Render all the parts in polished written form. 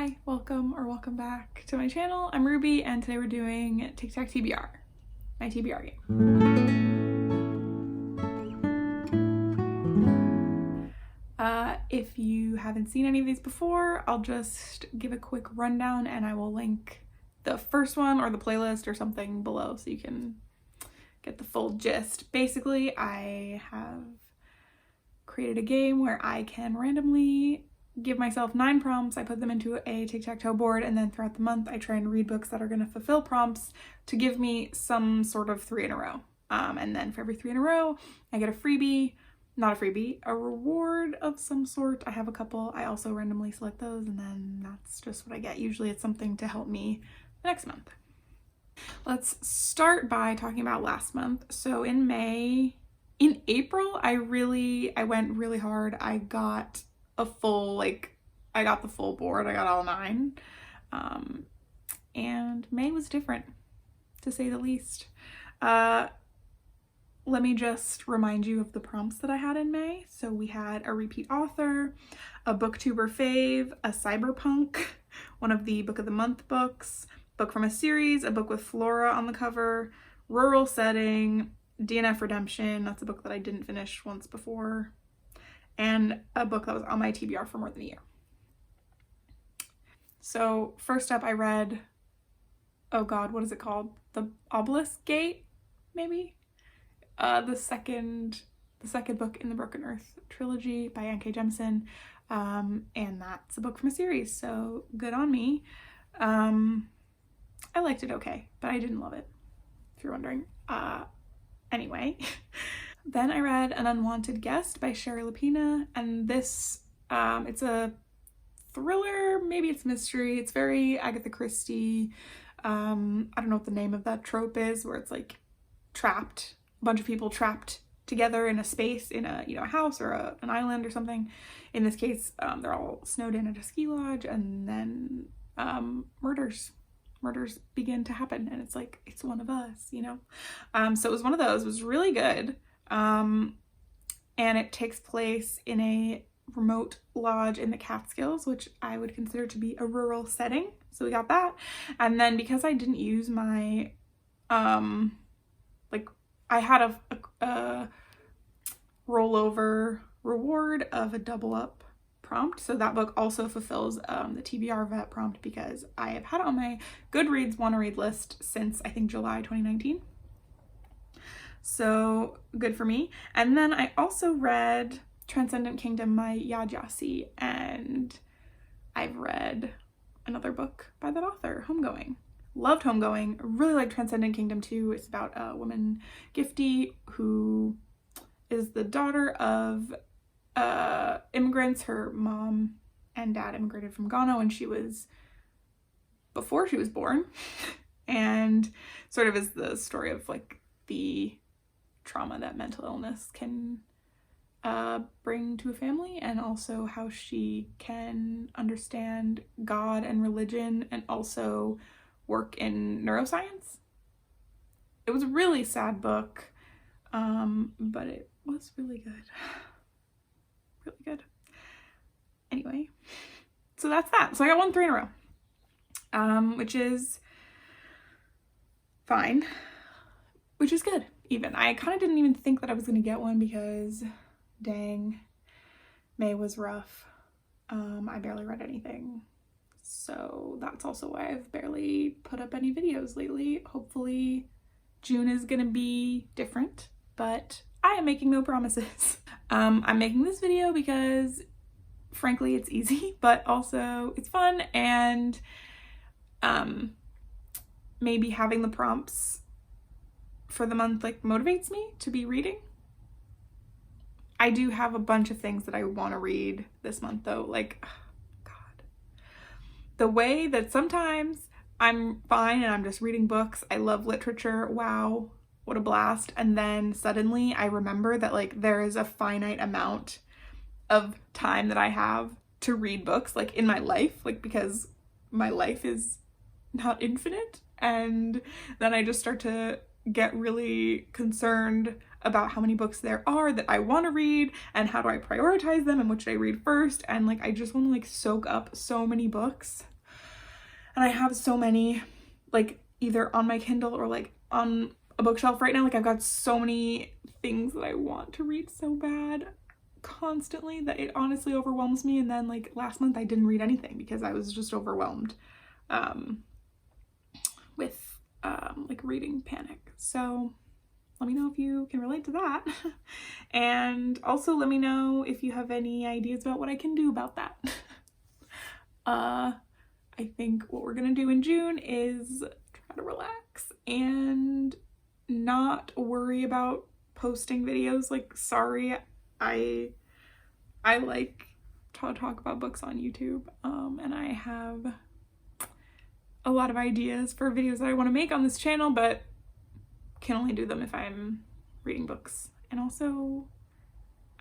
Hi, welcome back to my channel. I'm Ruby and today we're doing tic-tac-TBR, my TBR game. If you haven't seen any of these before, I'll just give a quick rundown and I will link the first one or the playlist or something below so you can get the full gist. Basically, I have created a game where I can randomly give myself 9 prompts. I put them into a tic-tac-toe board, and then throughout the month I try and read books that are going to fulfill prompts to give me some sort of 3 in a row. And then for every 3 in a row, I get a freebie, not a freebie, a reward of some sort. I have a couple. I also randomly select those, and then that's just what I get. Usually it's something to help me the next month. Let's start by talking about last month. So in April, I went really hard. I got the full board. I got all 9. And May was different, to say the least. Let me just remind you of the prompts that I had in May. So we had a repeat author, a booktuber fave, a cyberpunk, one of the book of the month books, book from a series, a book with Flora on the cover, rural setting, DNF Redemption, that's a book that I didn't finish once before, and a book that was on my TBR for more than a year. So first up I read, oh god, what is it called? The Obelisk Gate, maybe? The second book in the Broken Earth trilogy by N.K. Jemisin, and that's a book from a series, so good on me. I liked it okay, but I didn't love it, if you're wondering. Anyway, then I read An Unwanted Guest by Sherry Lapina, and this, it's a thriller, maybe it's mystery, it's very Agatha Christie. I don't know what the name of that trope is, where it's like trapped, a bunch of people trapped together in a space, in a house or an island or something. In this case, they're all snowed in at a ski lodge, and then murders begin to happen, and it's like, it's one of us, so it was one of those. It was really good, and it takes place in a remote lodge in the Catskills, which I would consider to be a rural setting, so we got that. And then because I didn't use my I had a rollover reward of a double up prompt, so that book also fulfills the TBR vet prompt because I have had it on my Goodreads want to read list since I think July 2019, so good for me. And then I also read Transcendent Kingdom by Yajasi, and I've read another book by that author, Homegoing. Loved Homegoing, really like Transcendent Kingdom too. It's about a woman, Gifty, who is the daughter of immigrants. Her mom and dad immigrated from Ghana when before she was born, and sort of is the story of like the trauma that mental illness can bring to a family, and also how she can understand God and religion and also work in neuroscience. It was a really sad book, but it was really good. Really good. Anyway, so that's that. So I got 1 3 in a row, which is fine, which is good even. I kind of didn't even think that I was going to get one because dang, May was rough. I barely read anything, so that's also why I've barely put up any videos lately. Hopefully June is gonna be different, but I am making no promises. I'm making this video because frankly it's easy, but also it's fun, and maybe having the prompts for the month like motivates me to be reading. I do have a bunch of things that I want to read this month though, like God, the way that sometimes I'm fine and I'm just reading books. I love literature, wow, what a blast. And then suddenly I remember that like there is a finite amount of time that I have to read books, like in my life, like because my life is not infinite. And then I just start to get really concerned about how many books there are that I want to read and how do I prioritize them and which should I read first. And like, I just want to like soak up so many books. And I have so many like either on my Kindle or like on a bookshelf right now. Like I've got so many things that I want to read so bad constantly that it honestly overwhelms me. And then like last month I didn't read anything because I was just overwhelmed with like reading panic. So let me know if you can relate to that. And also let me know if you have any ideas about what I can do about that. I think what we're gonna do in June is try to relax and not worry about posting videos. Like, sorry, I like to talk about books on YouTube, and I have a lot of ideas for videos that I want to make on this channel, but can only do them if I'm reading books. And also,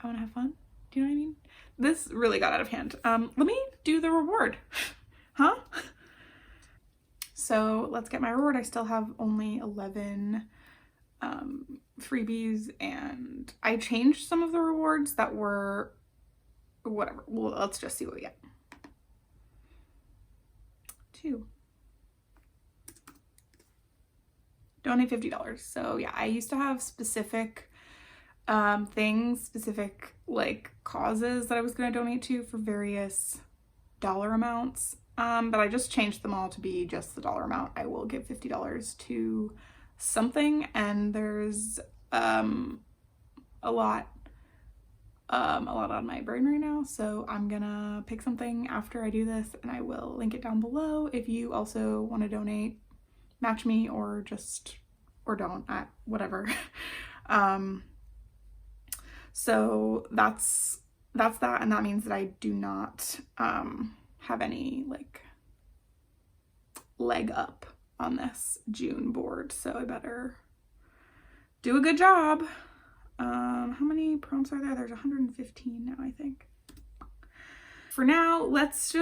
I want to have fun. Do you know what I mean? This really got out of hand. Let me do the reward. Huh? So let's get my reward. I still have only 11 freebies, and I changed some of the rewards that were whatever. Well, let's just see what we get. 2. Donate $50. So yeah, I used to have specific things, specific like causes that I was going to donate to for various dollar amounts. But I just changed them all to be just the dollar amount. I will give $50 to something, and there's a lot on my brain right now, so I'm gonna pick something after I do this, and I will link it down below if you also want to donate. Match me or don't, whatever. So that's that, and that means that I do not have any like leg up on this June board, so I better do a good job. How many prompts are there? There's 115 now, I think. For now, let's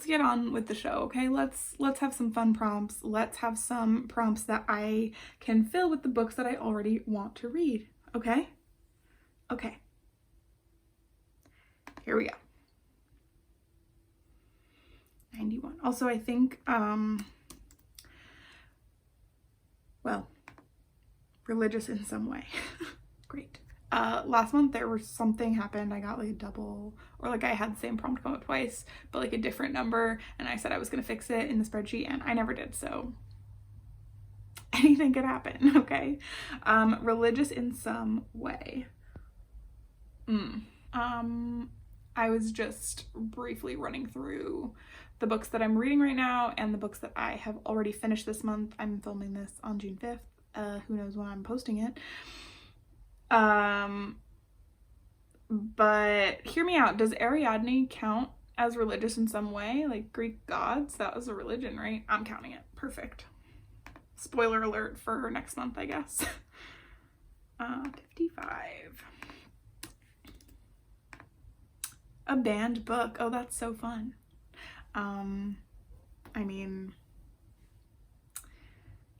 get on with the show, okay? Let's have some fun prompts. Let's have some prompts that I can fill with the books that I already want to read, okay? Okay. Here we go. 91. Also, I think, well, religious in some way. Great. Last month there was something happened. I got like a double, or like I had the same prompt come up twice, but like a different number, and I said I was gonna fix it in the spreadsheet, and I never did, so anything could happen, okay? Religious in some way. I was just briefly running through the books that I'm reading right now and the books that I have already finished this month. I'm filming this on June 5th. Who knows when I'm posting it. But hear me out. Does Ariadne count as religious in some way? Like Greek gods? That was a religion, right? I'm counting it. Perfect. Spoiler alert for next month, I guess. 55. A banned book. Oh, that's so fun. I mean,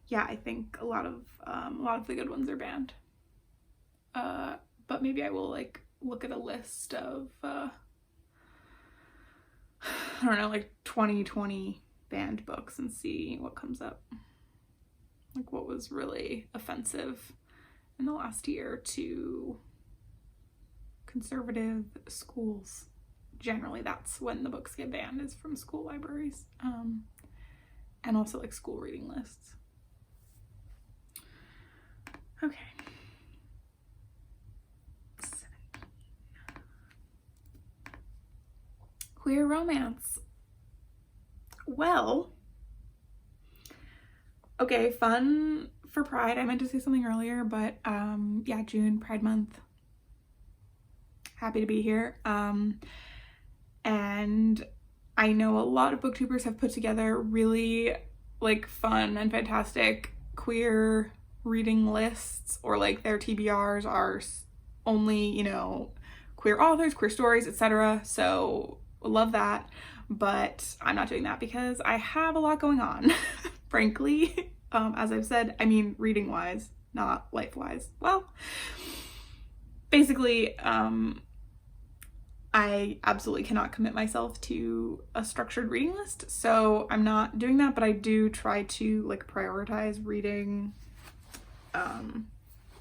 yeah, I think a lot of the good ones are banned. But maybe I will like look at a list of I don't know, like 2020 banned books and see what comes up. Like what was really offensive in the last year to conservative schools. Generally, that's when the books get banned, is from school libraries. And also like school reading lists. Okay. 17. Queer romance. Well, okay, fun for Pride. I meant to say something earlier, but yeah, June, Pride Month. Happy to be here. And I know a lot of booktubers have put together really like fun and fantastic queer reading lists, or like their TBRs are only, you know, queer authors, queer stories, etc. So love that, but I'm not doing that because I have a lot going on, frankly. As I've said, I mean reading wise, not life wise. Well, basically, I absolutely cannot commit myself to a structured reading list, so I'm not doing that, but I do try to like prioritize reading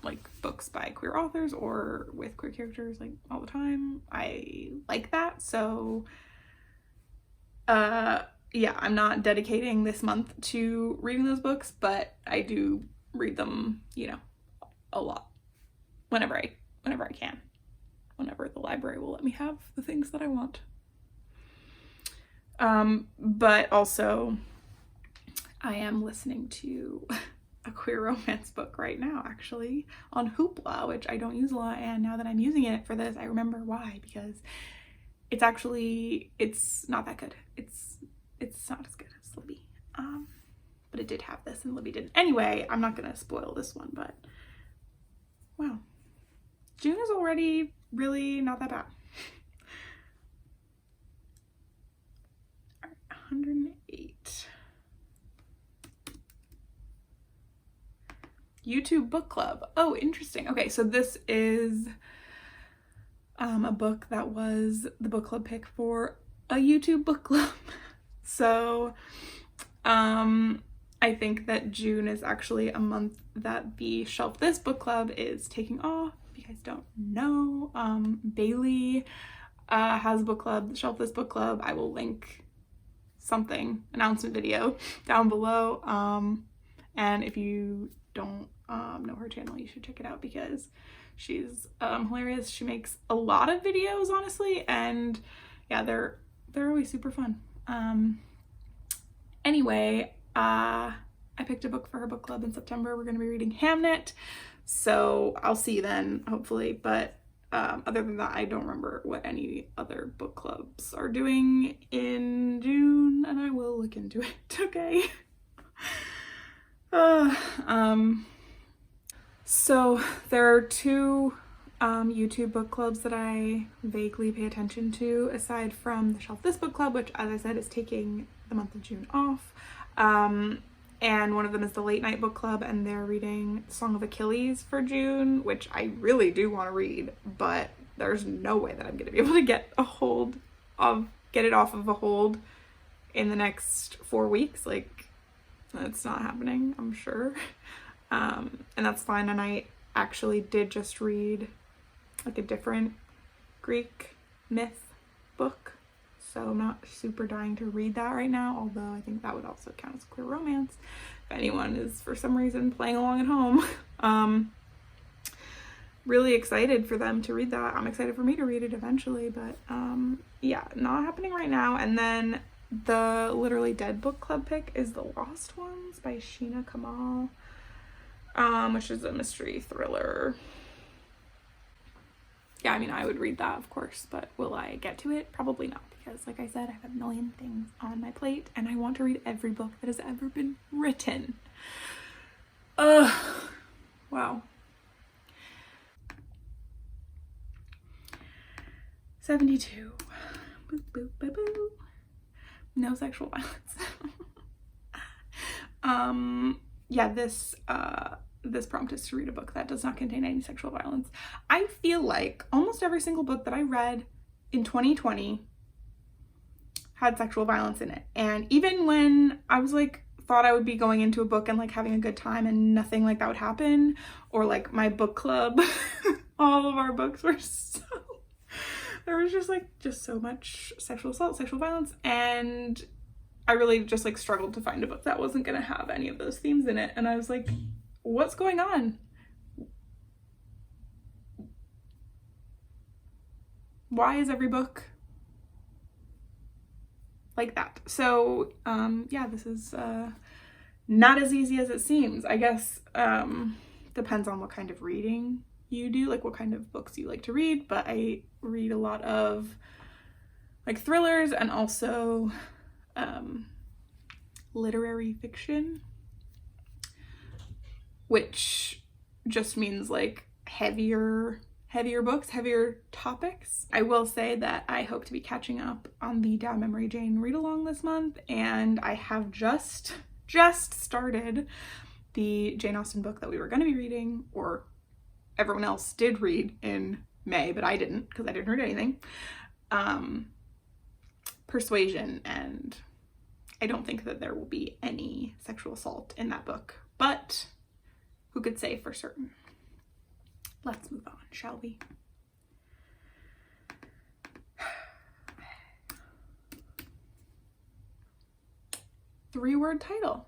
like books by queer authors or with queer characters like all the time. I like that, so yeah, I'm not dedicating this month to reading those books, but I do read them, you know, a lot whenever I can, whenever the library will let me have the things that I want. But also I am listening to a queer romance book right now, actually, on Hoopla, which I don't use a lot, and now that I'm using it for this, I remember why, because it's not that good. It's not as good as Libby. But it did have this and Libby didn't. Anyway, I'm not gonna spoil this one, but wow. June is already really not that bad. All right, 108. YouTube book club. Oh, interesting. Okay, so this is a book that was the book club pick for a YouTube book club. So I think that June is actually a month that the Shelf This book club is taking off. If you guys don't know, Bailey has a book club, the Shelf This book club. I will link something, announcement video down below. And if you don't know her channel, you should check it out because she's hilarious. She makes a lot of videos, honestly, and yeah, they're always super fun. Anyway, I picked a book for her book club in September. We're going to be reading Hamnet, so I'll see you then, hopefully. But other than that, I don't remember what any other book clubs are doing in June, and I will look into it, okay? So there are two YouTube book clubs that I vaguely pay attention to, aside from the Shelf This book club, which, as I said, is taking the month of June off. And one of them is the Late Night Book Club, and they're reading Song of Achilles for June, which I really do want to read, but there's no way that I'm going to be able to get it off of a hold in the next 4 weeks. Like, it's not happening, I'm sure. And that's fine. And I actually did just read like a different Greek myth book, so I'm not super dying to read that right now, although I think that would also count as queer romance if anyone is for some reason playing along at home. Really excited for them to read that. I'm excited for me to read it eventually, but yeah, not happening right now. And then the Literally Dead book club pick is The Lost Ones by Sheena Kamal, which is a mystery thriller. Yeah, I mean, I would read that, of course, but will I get to it? Probably not, because like I said, I have a million things on my plate and I want to read every book that has ever been written. Wow. 72. Boop, boop, boop, boop. No sexual violence. Yeah, this prompt is to read a book that does not contain any sexual violence. I feel like almost every single book that I read in 2020 had sexual violence in it. And even when I was like, thought I would be going into a book and like having a good time and nothing like that would happen, or like my book club, all of our books were there was just so much sexual assault, sexual violence, and I really just like struggled to find a book that wasn't gonna have any of those themes in it. And I was like, what's going on? Why is every book like that? So yeah, this is not as easy as it seems. I guess depends on what kind of reading you do, like what kind of books you like to read, but I read a lot of like thrillers and also literary fiction, which just means like heavier books, heavier topics. I will say that I hope to be catching up on the Down Memory Jane read along this month, and I have just started the Jane Austen book that we were going to be reading, or everyone else did read in May, but I didn't because I didn't read anything. Persuasion, and I don't think that there will be any sexual assault in that book, but who could say for certain? Let's move on, shall we? Three-word title.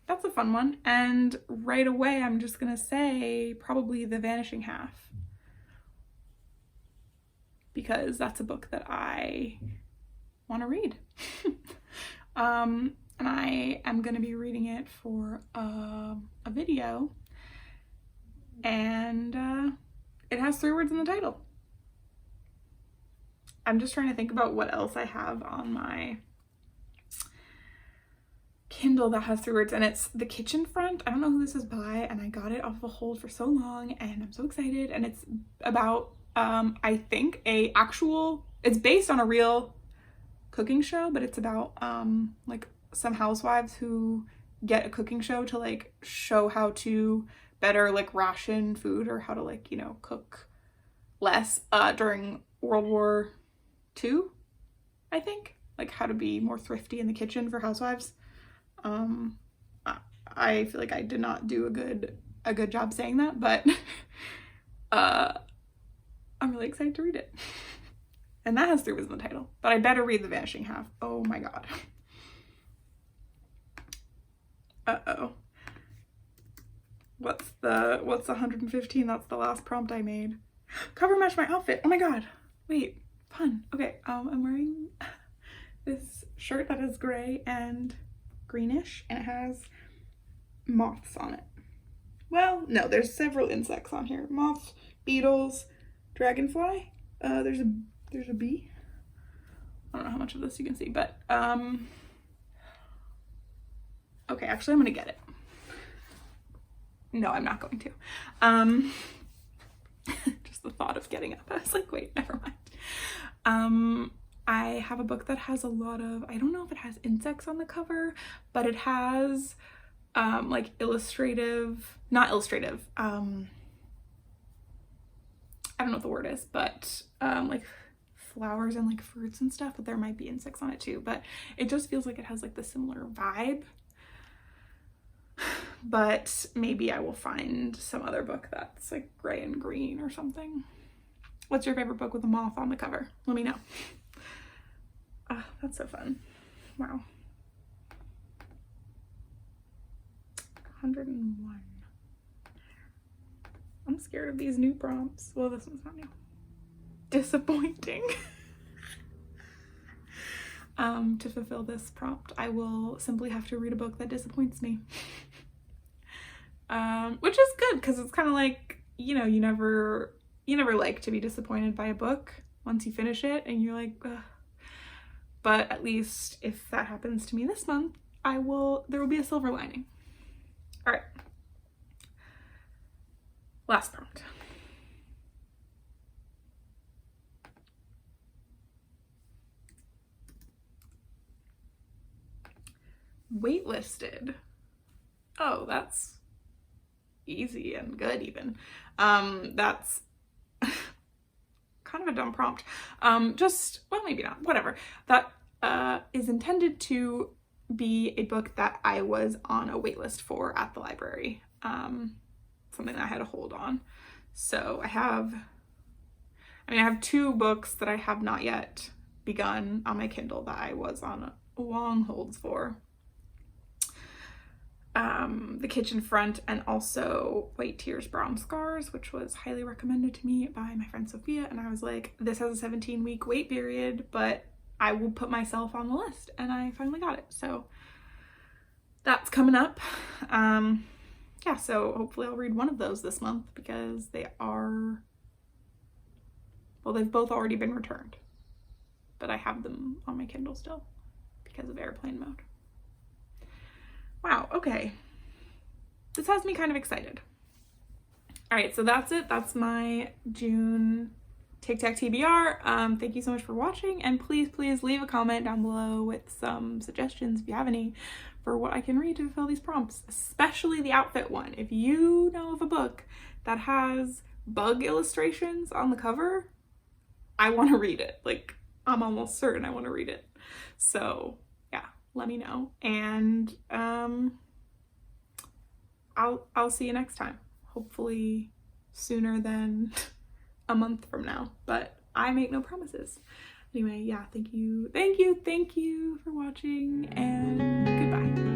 That's a fun one. And right away, I'm just gonna say probably The Vanishing Half, because that's a book that I want to read. And I am going to be reading it for a video, and it has 3 words in the title. I'm just trying to think about what else I have on my Kindle that has 3 words, and it's The Kitchen Front. I don't know who this is by, and I got it off of a hold for so long, and I'm so excited. And it's about I think it's based on a real cooking show, but it's about like some housewives who get a cooking show to like show how to better like ration food, or how to like, you know, cook less during World War II, I think, like how to be more thrifty in the kitchen for housewives. I feel like I did not do a good job saying that, but I'm really excited to read it. And that has 3 words in the title, but I better read The Vanishing Half. Oh my god. Uh-oh. What's the 115? That's the last prompt I made. Cover match my outfit. Oh my god. Wait, fun. Okay, I'm wearing this shirt that is gray and greenish, and it has moths on it. Well, no, there's several insects on here. Moths, beetles, dragonfly. There's a bee. I don't know how much of this you can see, but okay, actually I'm gonna get it. No, I'm not going to. Just the thought of getting up, I was like, wait, never mind. I have a book that has a lot of, I don't know if it has insects on the cover, but it has like not illustrative, I don't know what the word is, but like flowers and like fruits and stuff, but there might be insects on it too. But it just feels like it has like the similar vibe. But maybe I will find some other book that's like gray and green or something. What's your favorite book with a moth on the cover? Let me know. That's so fun. Wow. 101. I'm scared of these new prompts. Well, this one's not new. Disappointing. To fulfill this prompt, I will simply have to read a book that disappoints me. Which is good, because it's kind of like, you know, you never like to be disappointed by a book once you finish it and you're like, ugh. But at least if that happens to me this month, there will be a silver lining. All right. Last prompt. Waitlisted. Oh, that's easy and good even. That's kind of a dumb prompt. Well, maybe not, whatever. That is intended to be a book that I was on a waitlist for at the library. Something that I had a hold on. So I have 2 books that I have not yet begun on my Kindle that I was on long holds for. The Kitchen Front, and also White Tears, Brown Scars, which was highly recommended to me by my friend Sophia, and I was like, this has a 17-week wait period, but I will put myself on the list, and I finally got it. So that's coming up. Yeah, so hopefully I'll read one of those this month, because they've both already been returned, but I have them on my Kindle still because of airplane mode. Wow, okay. This has me kind of excited. All right, so that's it. That's my June tic-tac-TBR. Thank you so much for watching, and please leave a comment down below with some suggestions if you have any for what I can read to fulfill these prompts, especially the outfit one. If you know of a book that has bug illustrations on the cover, I want to read it. Like, I'm almost certain I want to read it. So yeah, let me know, and I'll see you next time, hopefully sooner than a month from now, but I make no promises. Anyway, yeah, thank you for watching, and goodbye.